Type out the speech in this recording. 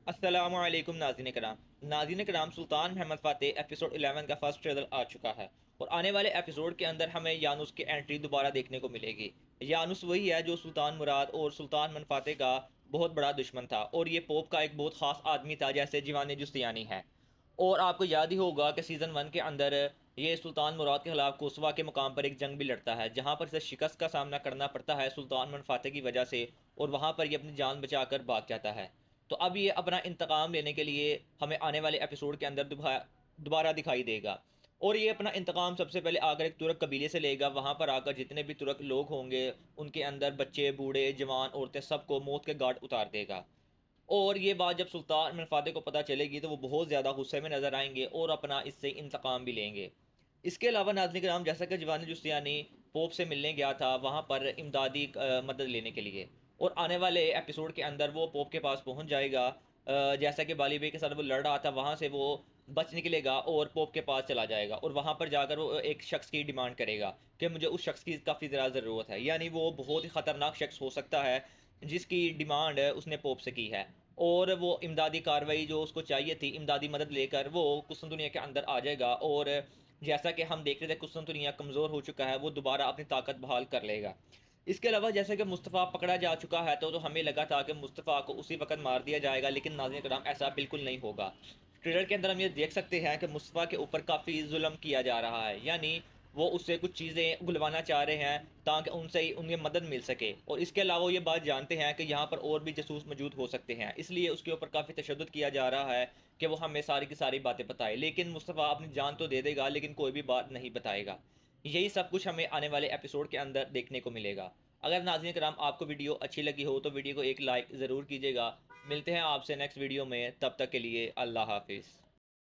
अस्सलामुअलैकुम नाज़रीन कराम सुल्तान महमद फ़ातेह एपिसोड 11 का फर्स्ट ट्रेलर आ चुका है और आने वाले एपिसोड के अंदर हमें यानुस की एंट्री दोबारा देखने को मिलेगी। यानुस वही है जो सुल्तान मुराद और सुल्तान मन फ़ातेह का बहुत बड़ा दुश्मन था और ये पोप का एक बहुत ख़ास आदमी था जैसे जीवानी जुस्तियानी है। और आपको याद ही होगा कि सीज़न 1 के अंदर ये सुल्तान मुराद के खिलाफ कोसवा के मुकाम पर एक जंग भी लड़ता है जहाँ पर इसे शिकस्त का सामना करना पड़ता है सुल्तान मन फ़ातेह की वजह से और वहाँ पर ये अपनी जान बचाकर भाग जाता है। तो अब ये अपना इंतकाम लेने के लिए हमें आने वाले एपिसोड के अंदर दोबारा दिखाई देगा। और ये अपना इंतकाम सबसे पहले आकर एक तुर्क कबीले से लेगा। वहाँ पर आकर जितने भी तुर्क लोग होंगे उनके अंदर बच्चे बूढ़े जवान औरतें सबको मौत के घाट उतार देगा। और ये बात जब सुल्तान बिन फातिह को पता चलेगी तो वो बहुत ज़्यादा गुस्से में नज़र आएंगे और अपना इससे इंतकाम भी लेंगे। इसके अलावा नाज़रीन कराम जैसा कि जवानी जुस्तियानी पोप से मिलने गया था वहाँ पर इमदादी मदद लेने के लिए और आने वाले एपिसोड के अंदर वो पोप के पास पहुँच जाएगा। जैसा कि बाली बे के साथ वो लड़ रहा था वहाँ से वो बच निकलेगा और पोप के पास चला जाएगा और वहाँ पर जाकर वो एक शख्स की डिमांड करेगा कि मुझे उस शख्स की काफ़ी ज़्यादा ज़रूरत है। यानी वो बहुत ही ख़तरनाक शख्स हो सकता है जिसकी डिमांड उसने पोप से की है। और वो इमदादी कार्रवाई जो उसको चाहिए थी इमदादी मदद लेकर वो कुस्तुनतुनिया के अंदर आ जाएगा और जैसा कि हम देख रहे थे कुस्तुनतुनिया कमज़ोर हो चुका है वो दोबारा अपनी ताकत बहाल कर लेगा। इसके अलावा जैसे कि मुस्तफ़ा पकड़ा जा चुका है तो हमें लगा था कि मुस्तफ़ा को उसी वक्त मार दिया जाएगा लेकिन नाज़रीन कराम ऐसा बिल्कुल नहीं होगा। ट्रेलर के अंदर हम ये देख सकते हैं कि मुस्तफ़ा के ऊपर काफ़ी जुल्म किया जा रहा है। यानी वो उससे कुछ चीज़ें गुलवाना चाह रहे हैं ताकि उनसे ही उन्हें मदद मिल सके और इसके अलावा वो ये बात जानते हैं कि यहाँ पर और भी जासूस मौजूद हो सकते हैं इसलिए उसके ऊपर काफ़ी तशद्दुद किया जा रहा है कि वो हमें सारी की सारी बातें बताए। लेकिन मुस्तफ़ा अपनी जान तो दे देगा लेकिन कोई भी बात नहीं बताएगा। यही सब कुछ हमें आने वाले एपिसोड के अंदर देखने को मिलेगा। अगर नाज़रीन कराम आपको वीडियो अच्छी लगी हो तो वीडियो को एक लाइक ज़रूर कीजिएगा। मिलते हैं आपसे नेक्स्ट वीडियो में, तब तक के लिए अल्लाह हाफिज़।